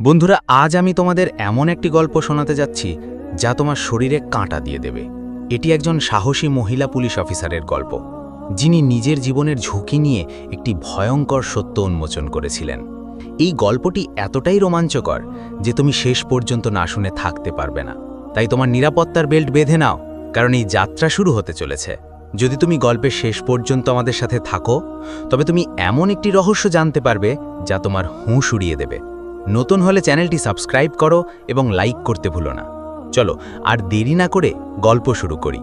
বন্ধুরা, আজ আমি তোমাদের এমন একটি গল্প শোনাতে যাচ্ছি যা তোমার শরীরে কাঁটা দিয়ে দেবে। এটি একজন সাহসী মহিলা পুলিশ অফিসারের গল্প, যিনি নিজের জীবনের ঝুঁকি নিয়ে একটি ভয়ঙ্কর সত্য উন্মোচন করেছিলেন। এই গল্পটি এতটাই রোমাঞ্চকর যে তুমি শেষ পর্যন্ত না শুনে থাকতে পারবে না। তাই তোমার নিরাপত্তার বেল্ট বেঁধে নাও, কারণ এই যাত্রা শুরু হতে চলেছে। যদি তুমি গল্পের শেষ পর্যন্ত আমাদের সাথে থাকো, তবে তুমি এমন একটি রহস্য জানতে পারবে যা তোমার হুঁশ উড়িয়ে দেবে। নতুন হলে চ্যানেলটি সাবস্ক্রাইব করো এবং লাইক করতে ভুলো না। চলো আর দেরি না করে গল্প শুরু করি।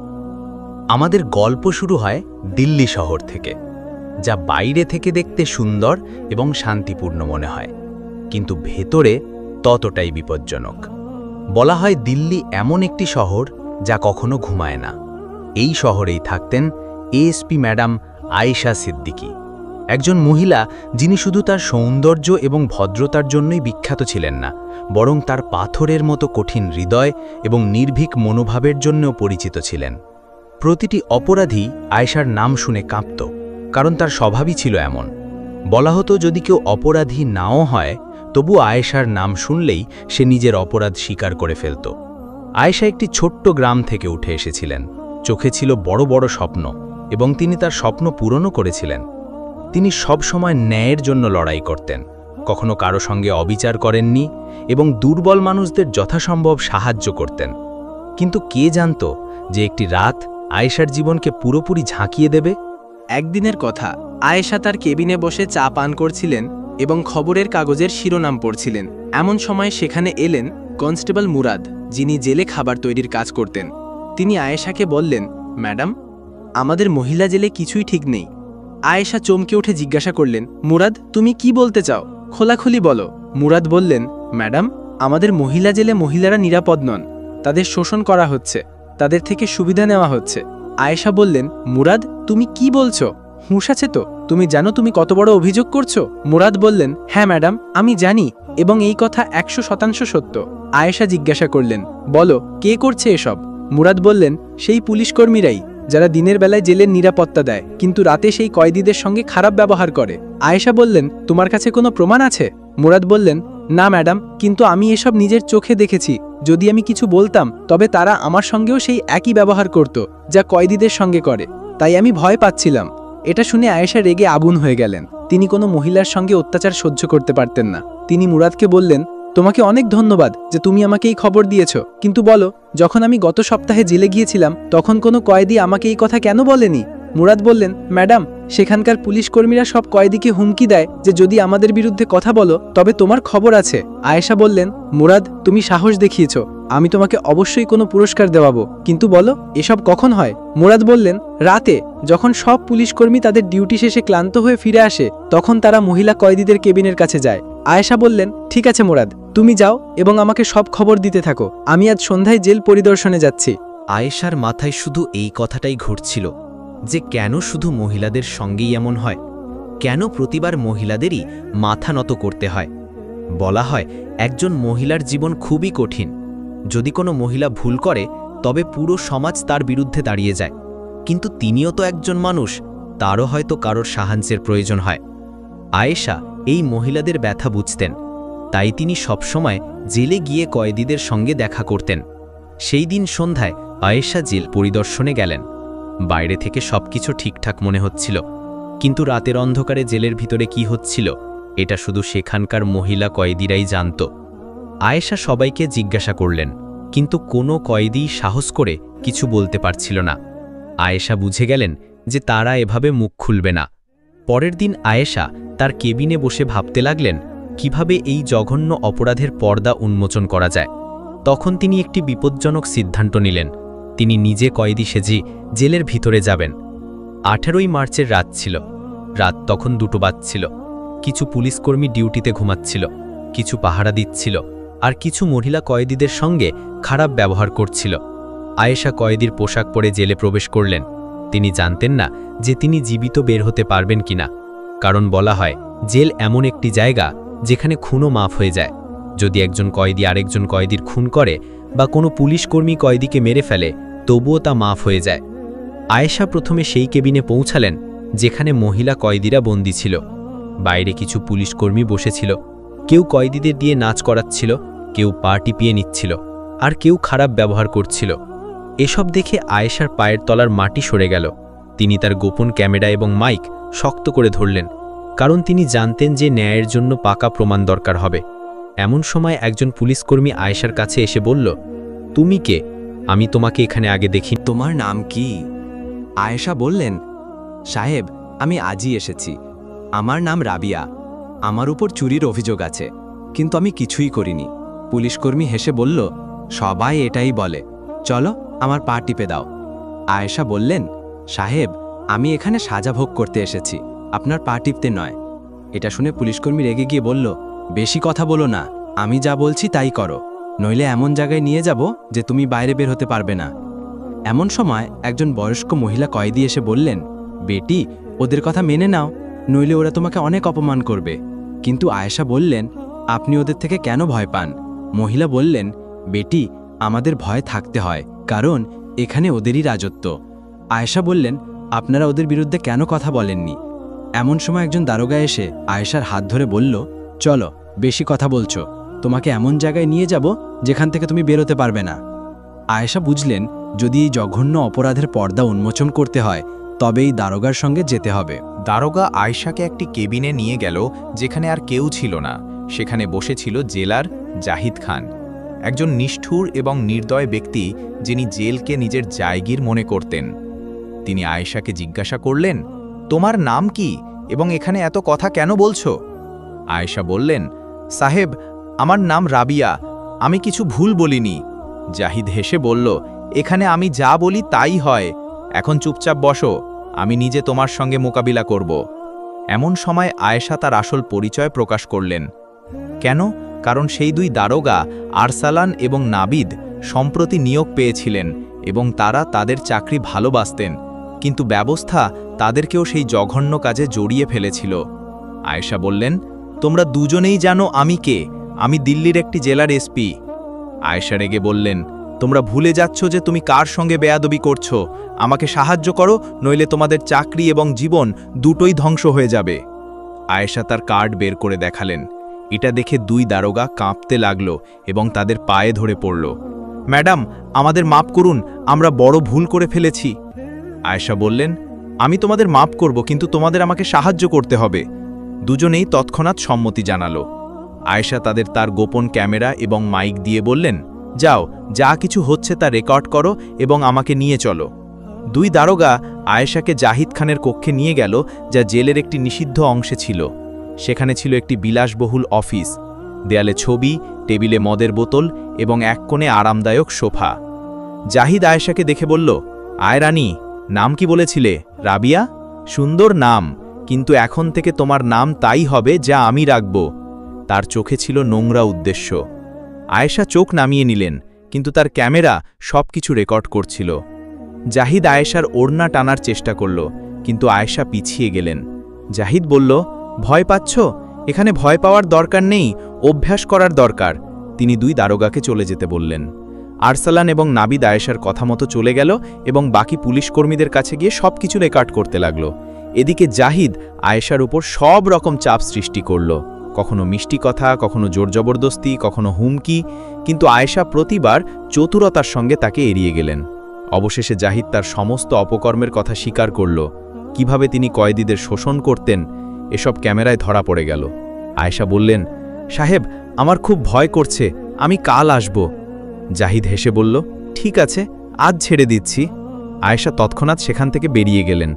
আমাদের গল্প শুরু হয় দিল্লি শহর থেকে, যা বাইরে থেকে দেখতে সুন্দর এবং শান্তিপূর্ণ মনে হয়, কিন্তু ভেতরে ততটাই বিপজ্জনক। বলা হয় দিল্লি এমন একটি শহর যা কখনো ঘুমায় না। এই শহরেই থাকতেন এএসপি ম্যাডাম আয়েশা সিদ্দিকী, একজন মহিলা যিনি শুধু তার সৌন্দর্য এবং ভদ্রতার জন্যই বিখ্যাত ছিলেন না, বরং তার পাথরের মতো কঠিন হৃদয় এবং নির্ভীক মনোভাবের জন্যও পরিচিত ছিলেন। প্রতিটি অপরাধী আয়েশার নাম শুনে কাঁপত, কারণ তার স্বভাবই ছিল এমন। বলা হতো যদি কেউ অপরাধী নাও হয়, তবু আয়েশার নাম শুনলেই সে নিজের অপরাধ স্বীকার করে ফেলত। আয়েশা একটি ছোট্ট গ্রাম থেকে উঠে এসেছিলেন। চোখে ছিল বড় বড় স্বপ্ন, এবং তিনি তার স্বপ্ন পূরণও করেছিলেন। তিনি সব সময় ন্যায়ের জন্য লড়াই করতেন, কখনো কারো সঙ্গে অবিচার করেননি এবং দুর্বল মানুষদের যথাসম্ভব সাহায্য করতেন। কিন্তু কে জানত যে একটি রাত আয়েশার জীবনকে পুরোপুরি ঝাঁকিয়ে দেবে? একদিনের কথা, আয়েশা তার কেবিনে বসে চা পান করছিলেন এবং খবরের কাগজের শিরোনাম পড়ছিলেন। এমন সময় সেখানে এলেন কনস্টেবল মুরাদ, যিনি জেলে খাবার তৈরির কাজ করতেন। তিনি আয়েশাকে বললেন, ম্যাডাম, আমাদের মহিলা জেলে কিছুই ঠিক নেই। আয়েশা চমকে উঠে জিজ্ঞাসা করলেন, মুরাদ, তুমি কি বলতে চাও? খোলাখুলি বলো। মুরাদ বললেন, ম্যাডাম, আমাদের মহিলা জেলে মহিলারা নিরাপদ নন। তাদের শোষণ করা হচ্ছে, তাদের থেকে সুবিধা নেওয়া হচ্ছে। আয়েশা বললেন, মুরাদ, তুমি কি বলছো? হুঁশ আছে তো? তুমি জানো তুমি কত বড় অভিযোগ করছো? মুরাদ বললেন, হ্যাঁ ম্যাডাম, আমি জানি, এবং এই কথা 100% সত্য। আয়েশা জিজ্ঞাসা করলেন, বলো, কে করছে এসব? মুরাদ বললেন, সেই পুলিশকর্মীরাই, যারা দিনের বেলায় জেলের নিরাপত্তা দেয়, কিন্তু রাতে সেই কয়েদিদের সঙ্গে খারাপ ব্যবহার করে। আয়েশা বললেন, তোমার কাছে কোনো প্রমাণ আছে? মুরাদ বললেন, না ম্যাডাম, কিন্তু আমি এসব নিজের চোখে দেখেছি। যদি আমি কিছু বলতাম, তবে তারা আমার সঙ্গেও সেই একই ব্যবহার করত যা কয়েদিদের সঙ্গে করে। তাই আমি ভয় পাচ্ছিলাম। এটা শুনে আয়েশা রেগে আগুন হয়ে গেলেন। তিনি কোনো মহিলার সঙ্গে অত্যাচার সহ্য করতে পারতেন না। তিনি মুরাদকে বললেন, তোমাকে অনেক ধন্যবাদ যে তুমি আমাকে এই খবর দিয়েছ, কিন্তু বলো, যখন আমি গত সপ্তাহে জেলে গিয়েছিলাম, তখন কোনো কয়েদি আমাকে এই কথা কেন বলেনি? মুরাদ বললেন, ম্যাডাম, সেখানকার পুলিশ কর্মীরা সব কয়েদিকে হুমকি দেয় যে যদি আমাদের বিরুদ্ধে কথা বলো তবে তোমার খবর আছে। আয়েশা বললেন, মুরাদ, তুমি সাহস দেখিয়েছ, আমি তোমাকে অবশ্যই কোনো পুরস্কার দেওয়াবো, কিন্তু বলো, এসব কখন হয়? মুরাদ বললেন, রাতে, যখন সব পুলিশ কর্মী তাদের ডিউটি শেষে ক্লান্ত হয়ে ফিরে আসে, তখন তারা মহিলা কয়েদিদের কেবিনের কাছে যায়। আয়েশা বললেন, ঠিক আছে মুরাদ, তুমি যাও এবং আমাকে সব খবর দিতে থাকো। আমি আজ সন্ধ্যায় জেল পরিদর্শনে যাচ্ছি। আয়েশার মাথায় শুধু এই কথাটাই ঘুরছিল যে কেন শুধু মহিলাদের সঙ্গেই এমন হয়, কেন প্রতিবার মহিলাদেরই মাথা নত করতে হয়। বলা হয় একজন মহিলার জীবন খুবই কঠিন। যদি কোনো মহিলা ভুল করে, তবে পুরো সমাজ তার বিরুদ্ধে দাঁড়িয়ে যায়। কিন্তু তিনিও তো একজন মানুষ, তারও হয়তো কারোর সাহায্যের প্রয়োজন হয়। আয়েশা এই মহিলাদের ব্যথা বুঝতেন, তাই তিনি সবসময় জেলে গিয়ে কয়েদিদের সঙ্গে দেখা করতেন। সেই দিন সন্ধ্যায় আয়েশা জেল পরিদর্শনে গেলেন। বাইরে থেকে সবকিছু ঠিকঠাক মনে হচ্ছিল, কিন্তু রাতের অন্ধকারে জেলের ভিতরে কি হচ্ছিল এটা শুধু সেখানকার মহিলা কয়েদিরাই জানত। আয়েশা সবাইকে জিজ্ঞাসা করলেন, কিন্তু কোনো কয়েদি সাহস করে কিছু বলতে পারছিল না। আয়েশা বুঝে গেলেন যে তারা এভাবে মুখ খুলবে না। পরের দিন আয়েশা তার কেবিনে বসে ভাবতে লাগলেন কিভাবে এই জঘন্য অপরাধের পর্দা উন্মোচন করা যায়। তখন তিনি একটি বিপজ্জনক সিদ্ধান্ত নিলেন। তিনি নিজে কয়েদি সেজে জেলের ভিতরে যাবেন। 18ই মার্চের রাত ছিল। রাত তখন 2টো বাজছিল। কিছু পুলিশকর্মী ডিউটিতে ঘুমাচ্ছিল, কিছু পাহারা দিচ্ছিল, আর কিছু মহিলা কয়েদিদের সঙ্গে খারাপ ব্যবহার করছিল। আয়েশা কয়েদির পোশাক পরে জেলে প্রবেশ করলেন। তিনি জানতেন না যে তিনি জীবিত বের হতে পারবেন কিনা, কারণ বলা হয় জেল এমন একটি জায়গা যেখানে খুনও মাফ হয়ে যায়। যদি একজন কয়েদি আরেকজন কয়েদির খুন করে বা কোনো পুলিশকর্মী কয়েদিকে মেরে ফেলে, তবুও তা মাফ হয়ে যায়। আয়েশা প্রথমে সেই কেবিনে পৌঁছালেন যেখানে মহিলা কয়েদিরা বন্দী ছিল। বাইরে কিছু পুলিশকর্মী বসেছিল, কেউ কয়েদিদের দিয়ে নাচ করাচ্ছিল, কেউ পা টিপিয়ে নিচ্ছিল, আর কেউ খারাপ ব্যবহার করছিল। এসব দেখে আয়েশার পায়ের তলার মাটি সরে গেল। তিনি তার গোপন ক্যামেরা এবং মাইক শক্ত করে ধরলেন, কারণ তিনি জানতেন যে ন্যায়ের জন্য পাকা প্রমাণ দরকার হবে। এমন সময় একজন পুলিশকর্মী আয়েশার কাছে এসে বলল, তুমি কে? আমি তোমাকে এখানে আগে দেখি। তোমার নাম কি? আয়েশা বললেন, সাহেব, আমি আজই এসেছি। আমার নাম রাবিয়া। আমার উপর চুরির অভিযোগ আছে, কিন্তু আমি কিছুই করিনি। পুলিশকর্মী হেসে বলল, সবাই এটাই বলে, চলো আমার পা টিপে দাও। আয়েশা বললেন, সাহেব, আমি এখানে সাজা ভোগ করতে এসেছি, আপনার পা টিপতে নয়। এটা শুনে পুলিশকর্মী রেগে গিয়ে বলল, বেশি কথা বলো না, আমি যা বলছি তাই করো, নইলে এমন জায়গায় নিয়ে যাব যে তুমি বাইরে বের হতে পারবে না। এমন সময় একজন বয়স্ক মহিলা কয়েদি এসে বললেন, বেটি, ওদের কথা মেনে নাও, নইলে ওরা তোমাকে অনেক অপমান করবে। কিন্তু আয়েশা বললেন, আপনি ওদের থেকে কেন ভয় পান? মহিলা বললেন, বেটি, আমাদের ভয় থাকতে হয়, কারণ এখানে ওদেরই রাজত্ব। আয়েশা বললেন, আপনারা ওদের বিরুদ্ধে কেন কথা বলেননি? এমন সময় একজন দারোগা এসে আয়েশার হাত ধরে বলল, চলো, বেশি কথা বলছো, তোমাকে এমন জায়গায় নিয়ে যাব যেখান থেকে তুমি বেরোতে পারবে না। আয়েশা বুঝলেন, যদি এই জঘন্য অপরাধের পর্দা উন্মোচন করতে হয়, তবে এই দারোগার সঙ্গে যেতে হবে। দারোগা আয়েশাকে একটি কেবিনে নিয়ে গেল, যেখানে আর কেউ ছিল না। সেখানে বসেছিল জেলার জাহিদ খান, একজন নিষ্ঠুর এবং নির্দয় ব্যক্তি, যিনি জেলকে নিজের জায়গির মনে করতেন। তিনি আয়েশাকে জিজ্ঞাসা করলেন, তোমার নাম কি এবং এখানে এত কথা কেন বলছো? আয়েশা বললেন, সাহেব, আমার নাম রাবিয়া, আমি কিছু ভুল বলিনি। জাহিদ হেসে বলল, এখানে আমি যা বলি তাই হয়, এখন চুপচাপ বসো, আমি নিজে তোমার সঙ্গে মোকাবিলা করব। এমন সময় আয়েশা তার আসল পরিচয় প্রকাশ করলেন। কেন? কারণ সেই দুই দারোগা আরসালান এবং নাবিদ সম্প্রতি নিয়োগ পেয়েছিলেন এবং তারা তাদের চাকরি ভালোবাসতেন, কিন্তু ব্যবস্থা তাদেরকেও সেই জঘন্য কাজে জড়িয়ে ফেলেছিল। আয়েশা বললেন, তোমরা দুজনেই জানো আমি কে, আমি দিল্লির একটি জেলার এসপি। আয়েশা রেগে বললেন, তোমরা ভুলে যাচ্ছ যে তুমি কার সঙ্গে বেয়াদবি করছো, আমাকে সাহায্য করো, নইলে তোমাদের চাকরি এবং জীবন দুটোই ধ্বংস হয়ে যাবে। আয়েশা তার কার্ড বের করে দেখালেন। এটা দেখে দুই দারোগা কাঁপতে লাগলো এবং তাদের পায়ে ধরে পড়ল। ম্যাডাম, আমাদের মাপ করুন, আমরা বড় ভুল করে ফেলেছি। আয়েশা বললেন, আমি তোমাদের মাপ করব, কিন্তু তোমাদের আমাকে সাহায্য করতে হবে। দুজনেই তৎক্ষণাৎ সম্মতি জানালো। আয়েশা তার গোপন ক্যামেরা এবং মাইক দিয়ে বললেন, যাও, যা কিছু হচ্ছে তা রেকর্ড করো এবং আমাকে নিয়ে চলো। দুই দারোগা আয়েশাকে জাহিদ খানের কক্ষে নিয়ে গেল, যা জেলের একটি নিষিদ্ধ অংশে ছিল। সেখানে ছিল একটি বিলাসবহুল অফিস, দেয়ালে ছবি, টেবিলে মদের বোতল এবং এক কোণে আরামদায়ক সোফা। জাহিদ আয়েশাকে দেখে বলল, আয় রানী, নাম কি বলেছিলে? রাবিয়া? সুন্দর নাম, কিন্তু এখন থেকে তোমার নাম তাই হবে যা আমি রাখব। তার চোখে ছিল নোংরা উদ্দেশ্য। আয়েশা চোখ নামিয়ে নিলেন, কিন্তু তার ক্যামেরা সবকিছু রেকর্ড করছিল। জাহিদ আয়েশার ওড়না টানার চেষ্টা করল, কিন্তু আয়েশা পিছিয়ে গেলেন। জাহিদ বলল, ভয় পাচ্ছ? এখানে ভয় পাওয়ার দরকার নেই, অভ্যাস করার দরকার। তিনি দুই দারোগাকে চলে যেতে বললেন। আরসালান এবং নাবিদ আয়েশার কথা মতো চলে গেল এবং বাকি পুলিশকর্মীদের কাছে গিয়ে সবকিছু রেকর্ড করতে লাগল। এদিকে জাহিদ আয়েশার উপর সব রকম চাপ সৃষ্টি করল, কখনো মিষ্টি কথা, কখনো জোর জবরদস্তি, কখনো হুমকি, কিন্তু আয়েশা প্রতিবার চতুরতার সঙ্গে তাকে এড়িয়ে গেলেন। অবশেষে জাহিদ তার সমস্ত অপকর্মের কথা স্বীকার করল। কিভাবে তিনি কয়েদিদের শোষণ করতেন, এসব ক্যামেরায় ধরা পড়ে গেল। আয়েশা বললেন, সাহেব, আমার খুব ভয় করছে, আমি কাল আসব। জাহিদ হেসে বলল, ঠিক আছে, আজ ছেড়ে দিচ্ছি। আয়েশা তৎক্ষণাৎ সেখান থেকে বেরিয়ে গেলেন।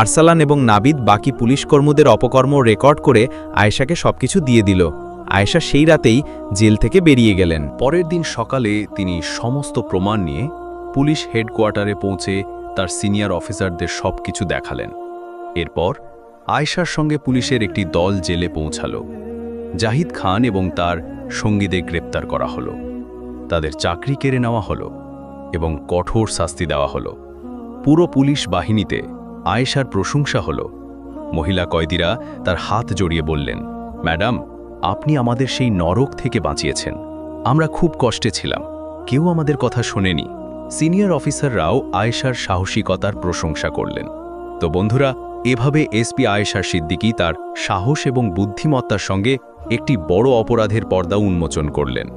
আরসালান এবং নাবিদ বাকি পুলিশকর্মীদের অপকর্ম রেকর্ড করে আয়েশাকে সবকিছু দিয়ে দিল। আয়েশা সেই রাতেই জেল থেকে বেরিয়ে গেলেন। পরের দিন সকালে তিনি সমস্ত প্রমাণ নিয়ে পুলিশ হেডকোয়ার্টারে পৌঁছে তার সিনিয়র অফিসারদের সবকিছু দেখালেন। এরপর আয়েশার সঙ্গে পুলিশের একটি দল জেলে পৌঁছালো। জাহিদ খান এবং তার সঙ্গীদের গ্রেপ্তার করা হলো, তাদের চাকরি কেড়ে নেওয়া হলো এবং কঠোর শাস্তি দেওয়া হলো। পুরো পুলিশ বাহিনীতে আয়েশার প্রশংসা হলো। মহিলা কয়েদিরা তার হাত জড়িয়ে বললেন, ম্যাডাম, আপনি আমাদের সেই নরক থেকে বাঁচিয়েছেন। আমরা খুব কষ্টে ছিলাম, কেউ আমাদের কথা শোনেনি। সিনিয়র অফিসাররাও আয়েশার সাহসিকতার প্রশংসা করলেন। তো বন্ধুরা, এভাবে এসপি আয়েশা সিদ্দিকী তার সাহস এবং বুদ্ধিমত্তার সঙ্গে একটি বড় অপরাধের পর্দা উন্মোচন করলেন।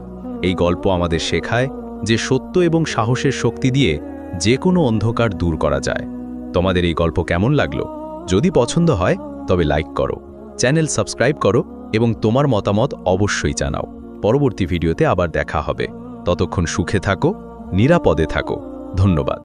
এই গল্প আমাদের শেখায় যে সত্য এবং সাহসের শক্তি দিয়ে যে কোনো অন্ধকার দূর করা যায়। তোমাদের এই গল্প কেমন লাগলো? যদি পছন্দ হয় তবে লাইক করো, চ্যানেল সাবস্ক্রাইব করো এবং তোমার মতামত অবশ্যই জানাও। পরবর্তী ভিডিওতে আবার দেখা হবে। ততক্ষণ সুখে থাকো, নিরাপদে থাকো। ধন্যবাদ।